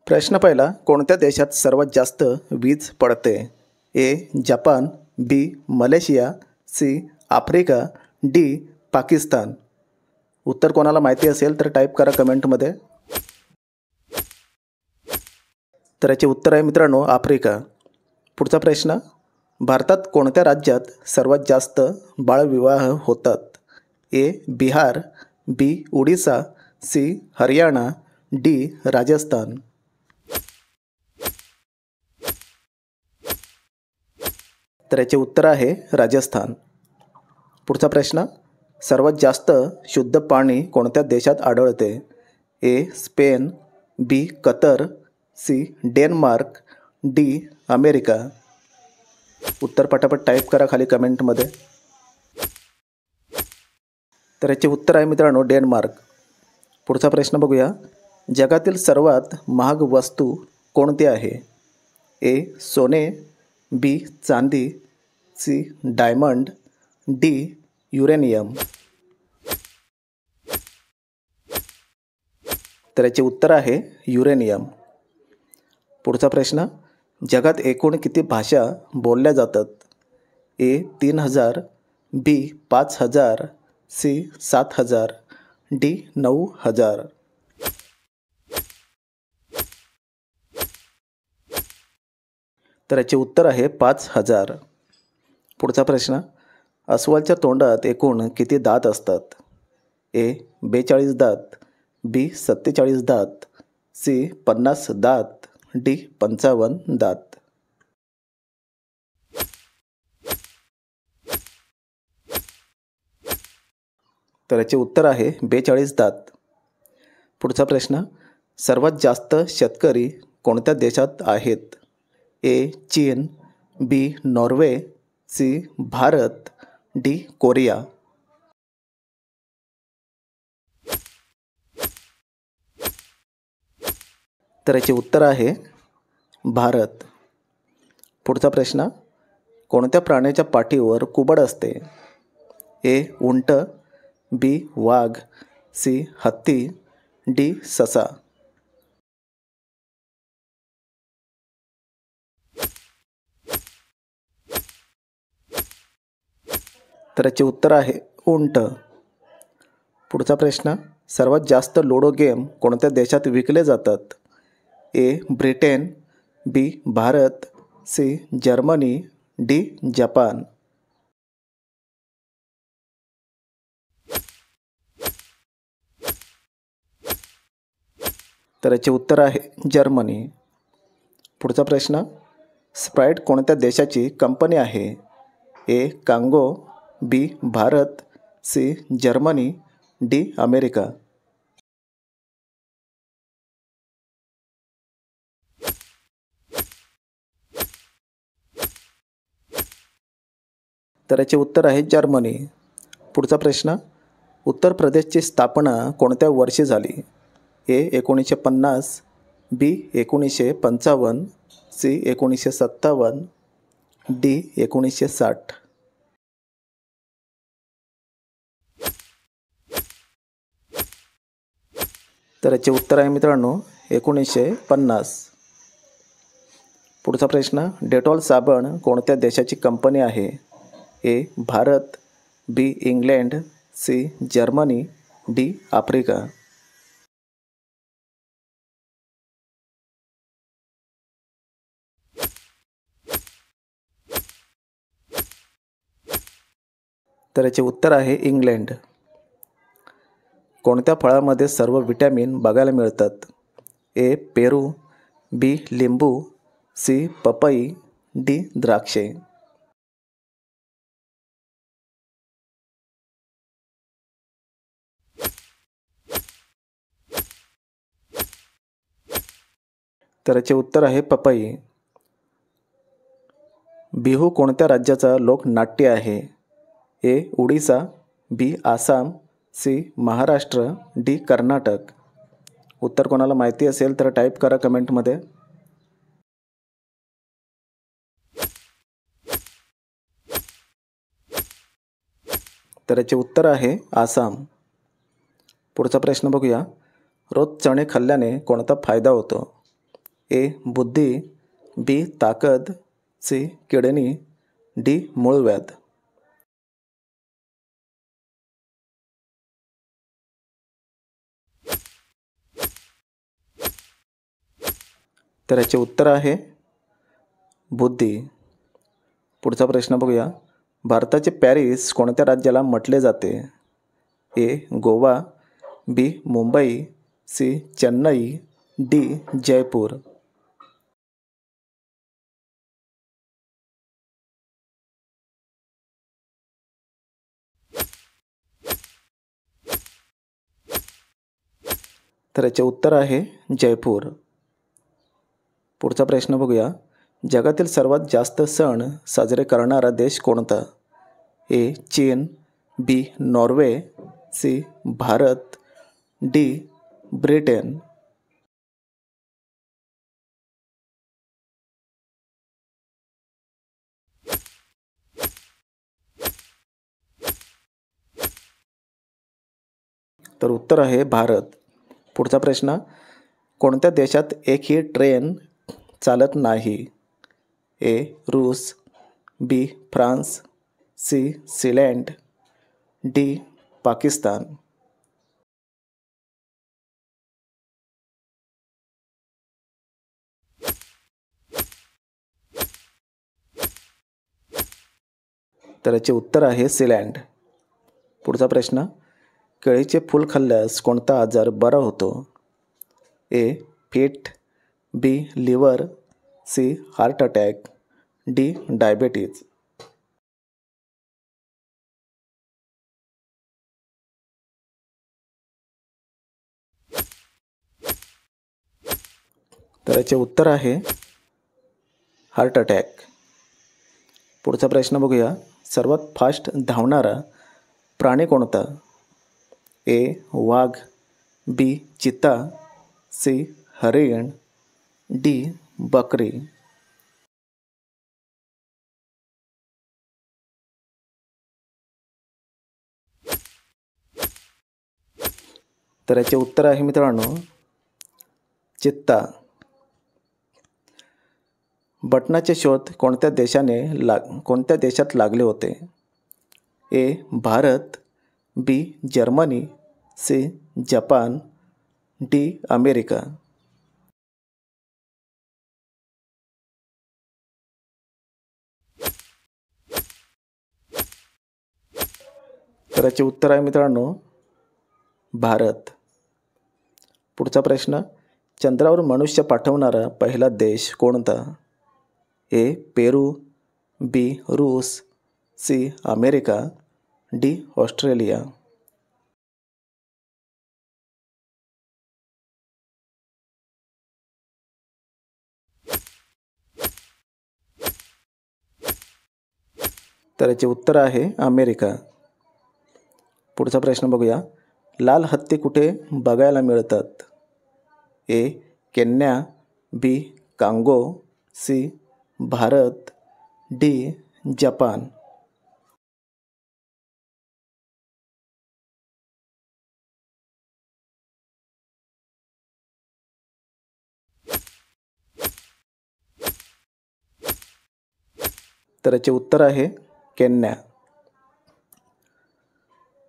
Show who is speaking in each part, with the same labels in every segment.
Speaker 1: प्रश्न पहिला, कोणत्या देशात सर्वात जास्त वीज पडते? A. Japan, B. Malaysia, C. Africa, D. Pakistan. उत्तर कोणाला माहिती असेल तर टाईप करा कमेंटमध्ये. तर याचे उत्तर आहे मित्रांनो आफ्रिका. पुढचा प्रश्न, भारतात कोणत्या राज्यात सर्वात जास्त बालविवाह होतात? ए. बिहार, बी. ओडिसा, सी. हरियाणा, डी. राजस्थान. तर याचे उत्तर आहे राजस्थान. पुढचा प्रश्न, सर्वात जास्त शुद्ध पाणी कोणत्या देशात आढळते? ए. स्पेन, बी. कतर, सी. Denmark, D. अमेरिका. उत्तर पटापट टाईप करा खाली कमेंटमध्ये. तर याचे उत्तर आहे मित्रांनो डेन्मार्क. पुढचा प्रश्न बघूया, जगातील सर्वात महाग वस्तू कोणती आहे? ए. सोने, बी. चांदी, सी. Diamond, D. युरेनियम. तर याचे उत्तर आहे युरेनियम. पुढचा प्रश्न, जगात एकूण किती भाषा बोलल्या जातात? ए. 3000, बी. 5000, सी. 7000, डी. 9000. तर याचे उत्तर आहे 5000. पुढचा प्रश्न, अस्वलाच्या तोंडात एकूण किती दात असतात? ए. 42 दात, बी. 47 दात, सी. 50 दात, डी. 55 दात. तर याचे उत्तर आहे 42 दात. पुढचा प्रश्न, सर्वात जास्त शेतकरी कोणत्या देशात आहेत? ए. चीन, B. Norway, C. Bharat, D. Korea. तर याचे उत्तर आहे भारत. पुढचा प्रश्न, कोणत्या प्राण्याच्या पाठीवर कुबड असते? ए. उंट, बी. वाघ, सी. हत्ती, डी. ससा. तर याचे उत्तर आहे उंट. पुढचा प्रश्न, सर्वात जास्त लुडो गेम कोणत्या देशात विकले जातात? A. Britain, B. Bharat, C. Germany, D. Japan. तर याचे उत्तर आहे जर्मनी. पुढचा प्रश्न, स्प्राइट कोणत्या देशाची कंपनी आहे? A. Congo, B. Bharat, C. Germany, D. America. तर याचे उत्तर आहे जर्मनी. पुढचा प्रश्न, उत्तर प्रदेशची स्थापना कोणत्या वर्षी झाली? ए. 1950, बी. 1955, सी. 1957, डी. 1960. तर याचे उत्तर आहे मित्रांनो 1950. पुढचा प्रश्न, डेटॉल साबण कोणत्या देशाची कंपनी आहे? A. Bharat, B. England, C. Germany, D. Africa. तर याचे उत्तर आहे इंग्लंड. कोणत्या फळामध्ये सर्व विटॅमिन बघायला मिळतात? ए. पेरू, बी. लिंबू, सी. पपई, डी. द्राक्षे. तर याचे उत्तर आहे पपई. बिहू कोणत्या राज्याचा लोकनाट्य आहे? ए. ओडिसा, बी. आसाम, सी. महाराष्ट्र, डी. कर्नाटक. उत्तर कोणाला माहिती असेल तर टाईप करा कमेंटमध्ये. तर याचे उत्तर आहे आसाम. पुढचा प्रश्न बघूया, रोज चणे खाल्ल्याने कोणता फायदा होतो? ए बुद्धी, बी ताकद, सी किडनी, डी मूळव्याध. तर याचे उत्तर आहे बुद्धी. पुढचा प्रश्न बघूया. भारताचे पॅरिस कोणत्या राज्याला म्हटले जाते? ए गोवा, बी मुंबई, सी चेन्नई, डी जयपूर. तर याचे उत्तर आहे जयपूर. पुढचा प्रश्न बघूया. जगातील सर्वात जास्त सण साजरे करणारा देश कोणता? ए चीन, B Norway, C Bharat, D Britain. तर उत्तर आहे भारत. पुढचा प्रश्न. कोणत्या देशात एकही ट्रेन चालत नाही? ए रूस, बी फ्रान्स, सी सिलँड, डी पाकिस्तान. तर याचे उत्तर आहे सिलँड. पुढचा प्रश्न. केळीचे फूल खाल्ल्यास कोणता आजार बरा होतो? A fit, B liver, C heart attack, D diabetes. तर याचे उत्तर आहे हार्ट अटॅक. पुढचा प्रश्न बघूया. सर्वात फास्ट धावणारा प्राणी कोणता? ए वाघ, बी चिता, सी हरिण, डी बकरी. तर याचे उत्तर आहे मित्रांनो चित्ता. बटनाचे शोध कोणत्या देशात लागले होते? A Bharat, B Germany, C Japan, D America. तर याचे उत्तर आहे मित्रांनो भारत. पुढचा प्रश्न. चंद्रावर मनुष्य पाठवणारा पहिला देश कोणता? ए पेरू, बी रूस, सी अमेरिका, डी ऑस्ट्रेलिया. तर याचे उत्तर आहे अमेरिका. पुढचा प्रश्न बघूया. लाल हत्ती कुठे बघायला मिळतात? A Kenya, B Congo, C Bharat, D Japan. तर याचे उत्तर आहे केन्या.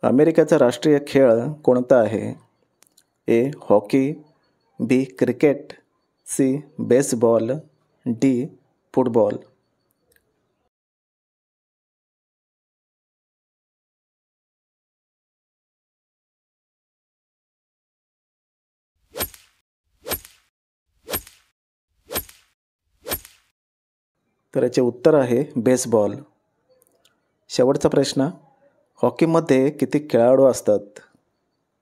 Speaker 1: अमेरिकेचा राष्ट्रीय खेळ कोणता आहे? A hockey, B cricket, C baseball, D football. तर याचे उत्तर आहे बेसबॉल. शेवटचा प्रश्न. हॉकीमध्ये किती खेळाडू असतात?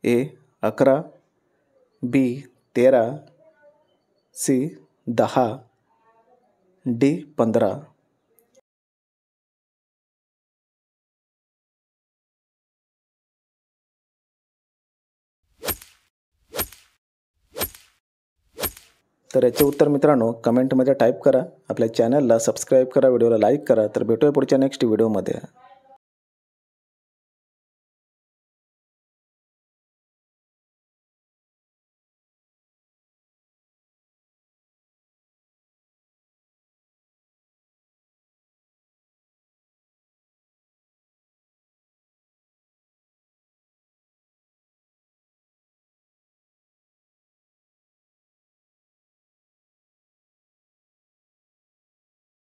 Speaker 1: ए 11, बी 13, सी 10, डी 15. तर याचे उत्तर मित्रांनो कमेंटमध्ये टाईप करा. आपल्या चॅनलला सबस्क्राईब करा, व्हिडिओला लाईक करा. तर भेटूया पुढच्या नेक्स्ट व्हिडिओमध्ये.